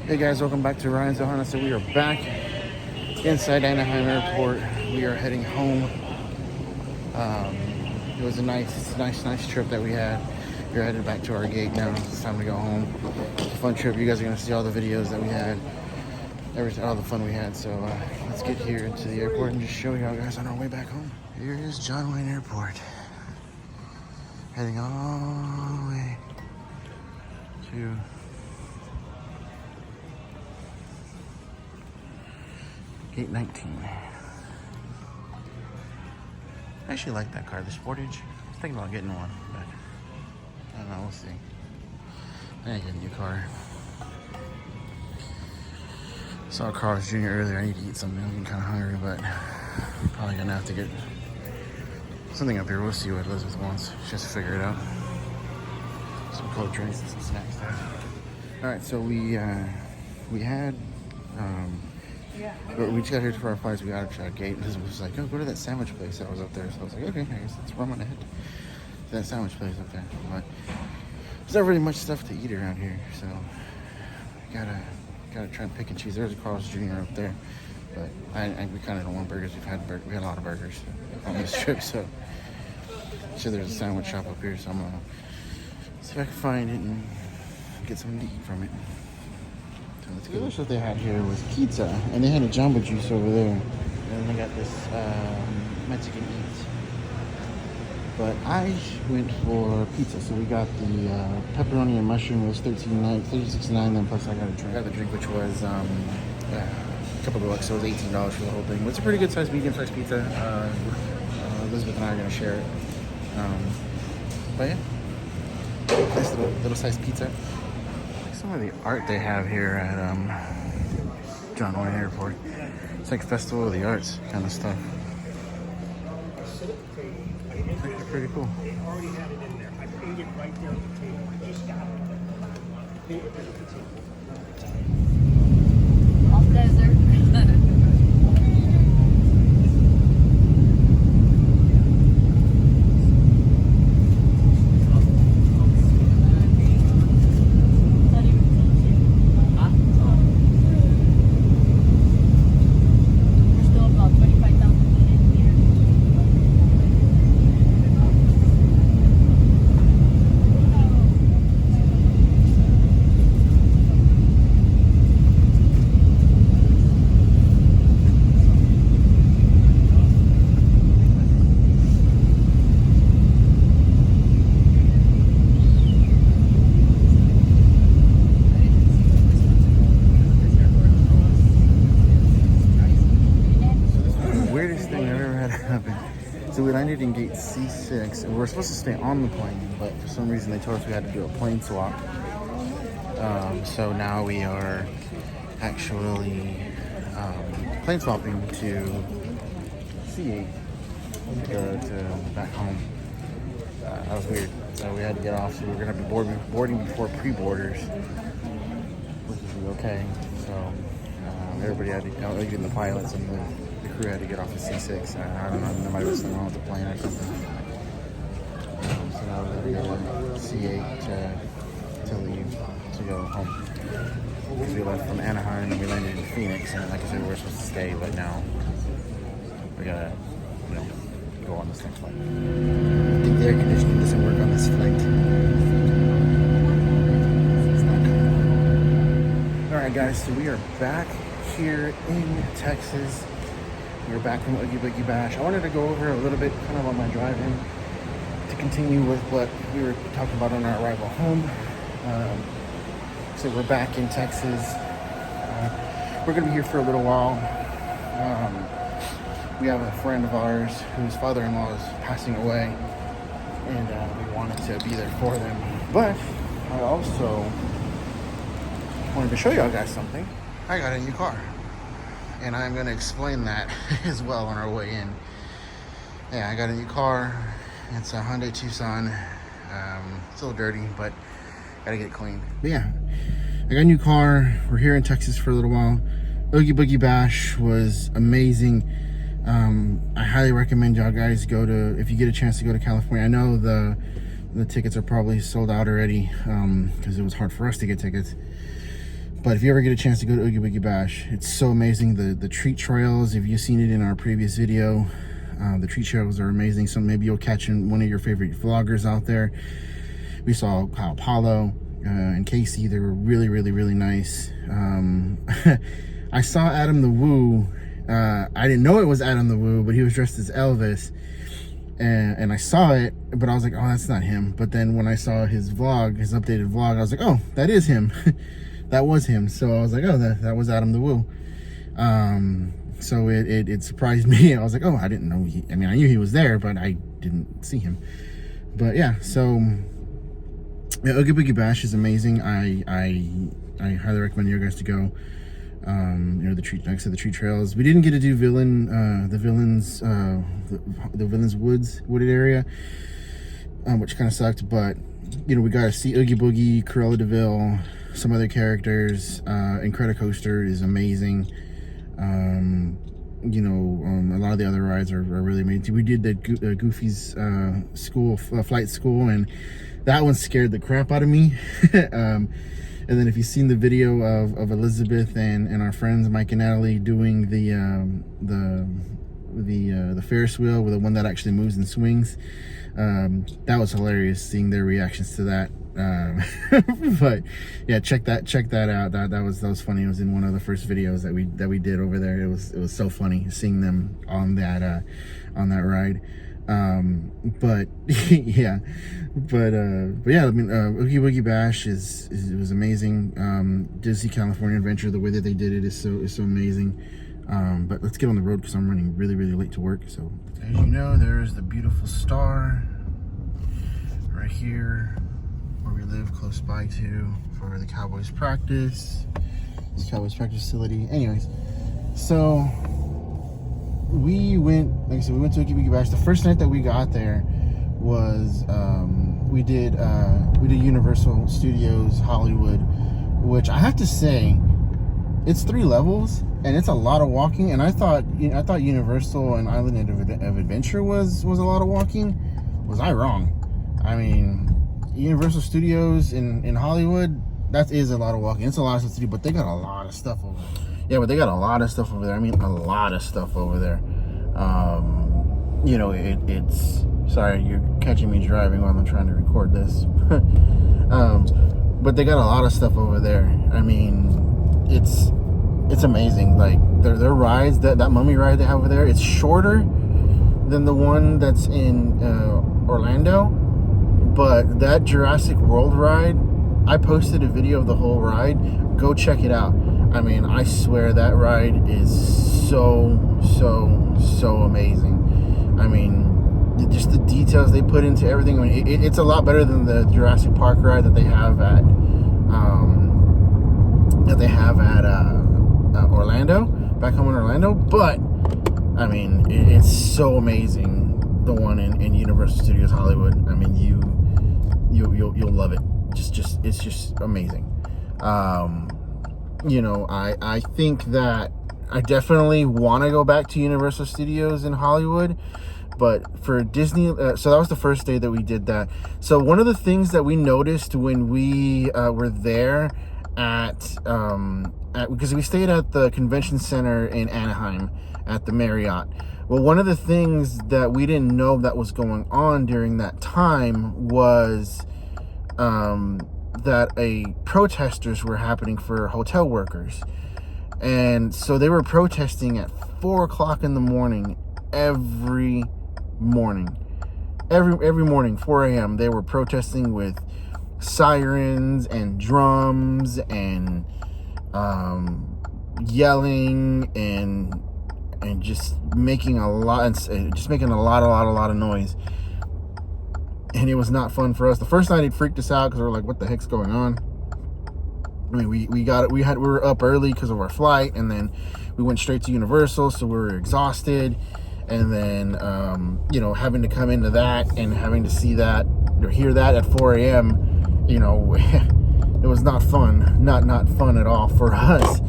Hey guys, welcome back to Ryan's Ohana. So we are back inside Anaheim Airport. We are heading home. It was a nice trip that we had. We're headed back to our gate now. It's time to go home. It's a fun trip. You guys are gonna see all the videos that we had, all the fun we had. So let's get here into the airport and just show you guys on our way back home. Here is John Wayne Airport. Heading all the way to Gate 19. I actually like that car, the Sportage. I was thinking about getting one, but I don't know, we'll see. I need to get a new car. Saw Carl's Jr. earlier. I need to eat something. I'm getting kind of hungry, but probably gonna have to get something up here. We'll see what Elizabeth wants. She has to figure it out. Some cold drinks and some snacks there. All right, so we had. But we just got here for our flights. We got to our gate. Elizabeth was like, "Oh, go to that sandwich place that was up there." So I was like, "Okay, I guess that's where I'm gonna head. To that sandwich place up there." But there's not really much stuff to eat around here, so gotta try and pick and choose. There's a Carl's Jr. up there, but we kind of don't want burgers. We had a lot of burgers on this trip, so there's a sandwich shop up here. So I'm gonna see if I can find it and get something to eat from it. The other stuff they had here was pizza, and they had a Jamba Juice over there. And then they got this Mexican Eats. But I went for pizza, so we got the pepperoni and mushroom was $36.99. Then plus I got a drink. I got the drink, which was a couple of bucks, so it was $18 for the whole thing. But it's a pretty good sized, medium sized pizza. Elizabeth and I are gonna share it. But yeah, nice little sized pizza. Some of the art they have here at John Wayne Airport. It's like Festival of the Arts kind of stuff. It's actually pretty cool. They already had it in there. I paid it right there on the table. I just got it. Off desert. So we landed in gate C6, and we were supposed to stay on the plane, but for some reason they told us we had to do a plane swap. So now we are actually plane swapping to C8 to go to back home. That was weird. So we had to get off, so we were going to be boarding before pre-boarders, which is okay. So everybody had to, even the pilots and the crew had to get off at C6. I don't know, there might have been something wrong with the plane or something. So now we're going to go to C8 to leave to go home. Because we left from Anaheim and we landed in Phoenix, and like I said, we were supposed to stay, but now we gotta, go on this next flight. I think the air conditioning doesn't work on this flight. It's not coming. Alright guys, so we are back here in Texas. We're back from Oogie Boogie Bash. I wanted to go over a little bit kind of on my drive-in to continue with what we were talking about on our arrival home. So we're back in Texas. We're gonna be here for a little while. We have a friend of ours whose father-in-law is passing away, and we wanted to be there for them. But I also wanted to show y'all guys something. I got a new car. And I'm going to explain that as well on our way in. Yeah, I got a new car. It's a Hyundai Tucson. It's a little dirty, but gotta get it cleaned. But yeah, I got a new car. We're here in Texas for a little while. Oogie Boogie Bash was amazing. I highly recommend y'all guys go to, if you get a chance to go to California. I know the tickets are probably sold out already because it was hard for us to get tickets. But if you ever get a chance to go to Oogie Boogie Bash, it's so amazing. The treat trails, if you've seen it in our previous video, the treat trails are amazing. So maybe you'll catch one of your favorite vloggers out there. We saw Kyle Paulo and Casey. They were really, really, really nice. I saw Adam the Woo. I didn't know it was Adam the Woo, but he was dressed as Elvis. And I saw it, but I was like, oh, that's not him. But then when I saw his vlog, his updated vlog, I was like, oh, that is him. That was him. So I was like, oh, that was Adam the Woo. So it surprised me. I was like, oh, I didn't know. I mean, I knew he was there, but I didn't see him. But yeah, so yeah, Oogie Boogie Bash is amazing. I highly recommend you guys to go. You know, the treat, like I said, the treat trails. We didn't get to do the Villains wooded area, which kind of sucked. But you know, we got to see Oogie Boogie, Cruella DeVille, some other characters. Incredicoaster is amazing. You know, a lot of the other rides are really amazing. We did the Goofy's flight school, and that one scared the crap out of me. And then if you've seen the video of Elizabeth and our friends Mike and Natalie doing the Ferris wheel, with the one that actually moves and swings, that was hilarious seeing their reactions to that. But yeah, check that out. That was funny. It was in one of the first videos that we did over there. It was so funny seeing them on that ride. But yeah, but yeah, I mean, Oogie Boogie Bash it was amazing. Disney California Adventure, the way that they did it is so amazing. But let's get on the road because I'm running really, really late to work. So as you know, there's the beautiful star right here where we live, close by to, for the Cowboys practice. This Cowboys practice facility. Anyways, so we went, like I said, we went to Oogie Boogie Bash. The first night that we got there was we did Universal Studios Hollywood, which I have to say, it's 3 levels and it's a lot of walking. And I thought Universal and Island of Adventure was a lot of walking. Was I wrong? I mean, Universal Studios in Hollywood, that is a lot of walking. It's a lot of stuff to do, but they got a lot of stuff over there. Yeah, but they got a lot of stuff over there. I mean, a lot of stuff over there. You know, it's... Sorry, you're catching me driving while I'm trying to record this. But they got a lot of stuff over there. I mean, it's amazing. Like, their rides, that Mummy ride they have over there, it's shorter than the one that's in Orlando. But that Jurassic World ride, I posted a video of the whole ride. Go check it out. I mean, I swear that ride is so amazing. I mean, just the details they put into everything. I mean, it's a lot better than the Jurassic Park ride that they have at Orlando, back home in Orlando. But I mean, it's so amazing. The one in Universal Studios Hollywood. I mean, you'll love it. It's just amazing. You know, I think that I definitely want to go back to Universal Studios in Hollywood, but for Disney, so that was the first day that we did that. So one of the things that we noticed when we were there because we stayed at the convention center in Anaheim at the Marriott. Well, one of the things that we didn't know that was going on during that time was that protesters were happening for hotel workers. And so they were protesting at 4 o'clock in the morning, every morning, 4 a.m. They were protesting with sirens and drums and yelling and just making a lot of noise. And it was not fun for us. The first night it freaked us out because we were like, what the heck's going on? I mean, we were up early because of our flight, and then we went straight to Universal, so we were exhausted. And then you know, having to come into that and having to see that or hear that at 4 a.m., you know, it was not fun. Not fun at all for us.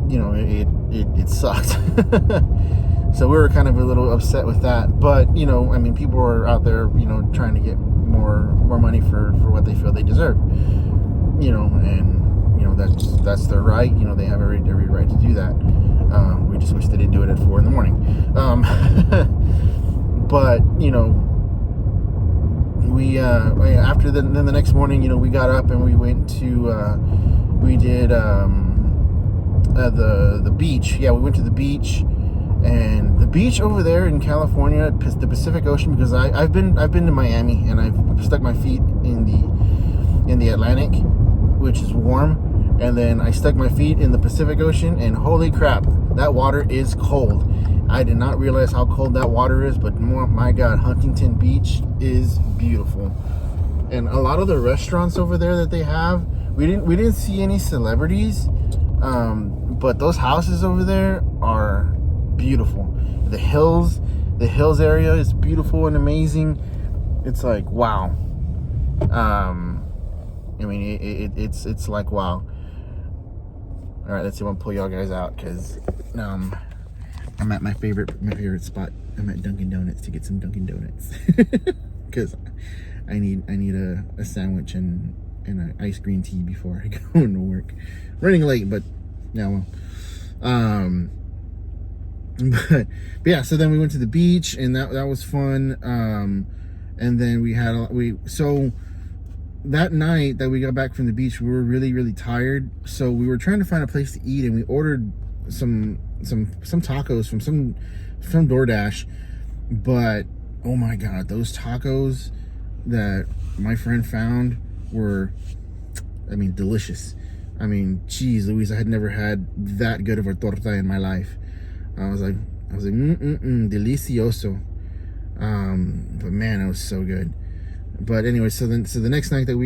You know, it sucked. So we were kind of a little upset with that. But, you know, I mean, people were out there, you know, trying to get more money for what they feel they deserve. You know, and, you know, that's their right. They have every right to do that. We just wish they didn't do it at 4 in the morning. But we after then the next morning, we got up and we went to we did the beach. Yeah, we went to the beach. And the beach over there in California, the Pacific Ocean, because I've been to Miami and I've stuck my feet in the Atlantic, which is warm, and then I stuck my feet in the Pacific Ocean, and holy crap, that water is cold. I did not realize how cold that water is, but my God, Huntington Beach is beautiful. And a lot of the restaurants over there that they have, we didn't see any celebrities, but those houses over there are beautiful. The hills area is beautiful and amazing. It's like wow. It's like wow. All right, let's see if I can pull y'all guys out, because I'm at my favorite spot. I'm at Dunkin' Donuts to get some Dunkin' Donuts because I need a sandwich and an ice green tea before I go into work. Running late, but yeah, well. But yeah, so then we went to the beach, and that was fun. And then so that night that we got back from the beach, we were really, really tired. So we were trying to find a place to eat, and we ordered some tacos from DoorDash. But oh my God, those tacos that my friend found were, delicious. Geez Louise, I had never had that good of a torta in my life. I was like, delicioso. But man, it was so good. But anyway, so the next day that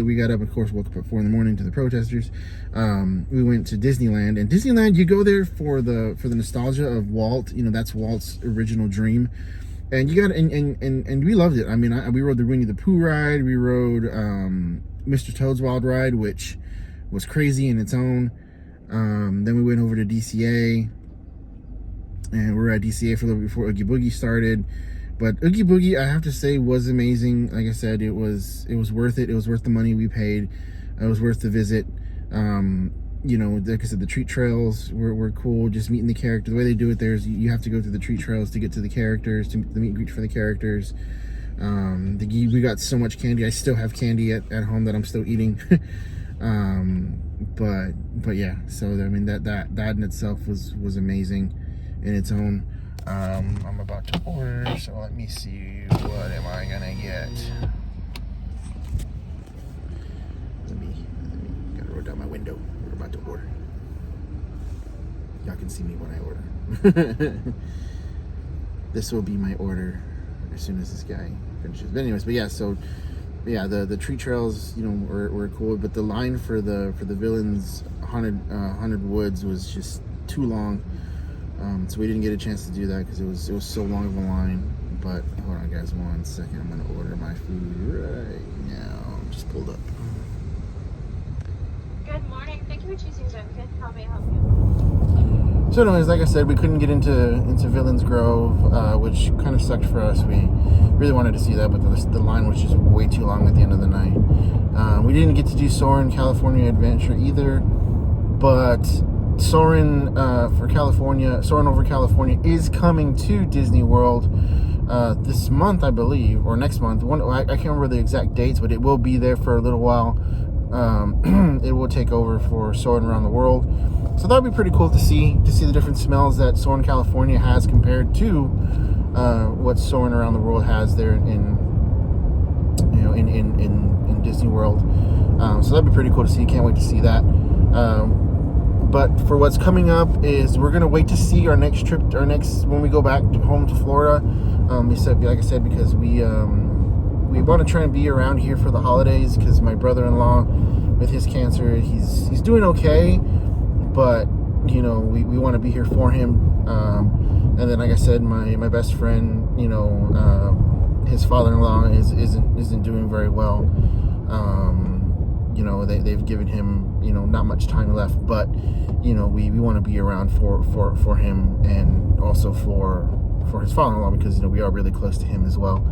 we got up, of course, woke up at 4 in the morning to the protesters. We went to Disneyland, and Disneyland, you go there for the nostalgia of Walt. That's Walt's original dream, and you got and we loved it. We rode the Winnie the Pooh ride. We rode Mr. Toad's Wild Ride, which was crazy in its own. Then we went over to DCA. And we were at DCA for a little bit before Oogie Boogie started. But Oogie Boogie, I have to say, was amazing. Like I said, it was worth it. It was worth the money we paid. It was worth the visit. Like I said, the treat trails were cool. Just meeting the character. The way they do it there is you have to go through the treat trails to get to the characters, to the meet and greet for the characters. We got so much candy. I still have candy at home that I'm still eating. But yeah, so that in itself was amazing in its own. I'm about to order, so let me see, what am I gonna get? Let me gotta roll down my window. We're about to order. Y'all can see me when I order. This will be my order as soon as this guy finishes. But anyways, the tree trails, were cool, but the line for the villains haunted woods was just too long. So we didn't get a chance to do that because it was so long of a line. But hold on, guys, 1 second. I'm gonna order my food right now. Just pulled up. Good morning. Thank you for choosing Dunkin'. How may I help you? So anyways, like I said, we couldn't get into Villains Grove, which kind of sucked for us. We really wanted to see that, but the line was just way too long at the end of the night. We didn't get to do Soarin' California Adventure either, but Soarin' over California is coming to Disney World this month, I believe, or next month. I can't remember the exact dates, but it will be there for a little while. It will take over for Soarin' Around the World, so that'd be pretty cool to see the different smells that Soarin' California has compared to what Soarin' Around the World has there in Disney World. So that'd be pretty cool to see. Can't wait to see that. But for what's coming up is we're gonna wait to see our next when we go back home to Florida. Like I said, because we want to try and be around here for the holidays, because my brother-in-law with his cancer, he's doing okay, but we want to be here for him. And then, like I said, my best friend, his father-in-law isn't doing very well. They've given him, not much time left, but, we want to be around for him, and also for his father-in-law, because, we are really close to him as well.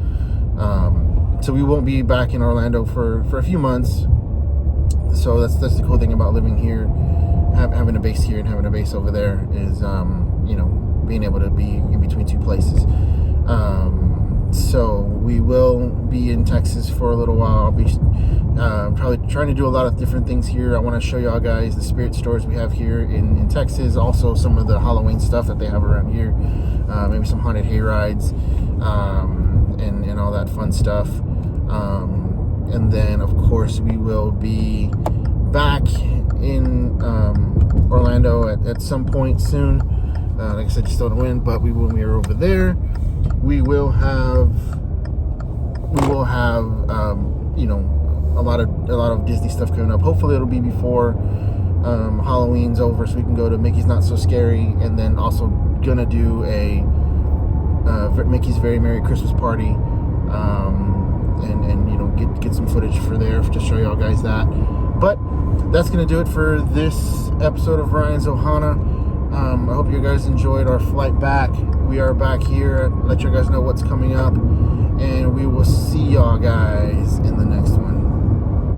So we won't be back in Orlando for a few months. So that's the cool thing about living here, having a base here and having a base over there is, you know, being able to be in between two places. So we will be in Texas for a little while. I'll be probably trying to do a lot of different things here. I want to show y'all guys the spirit stores we have here in Texas. Also some of the Halloween stuff that they have around here. Maybe some haunted hay rides and all that fun stuff. And then, of course, we will be back in Orlando at some point soon. Like I said, just don't know when, but when we are over there, we will have you know, a lot of Disney stuff coming up. Hopefully it'll be before Halloween's over, so we can go to Mickey's Not So Scary, and then also gonna do a Mickey's Very Merry Christmas Party, and you know, get some footage for there to show y'all guys that. But that's gonna do it for this episode of Ryan's Ohana. I hope you guys enjoyed our flight back. We are back here. Let you guys know what's coming up, and we will see y'all guys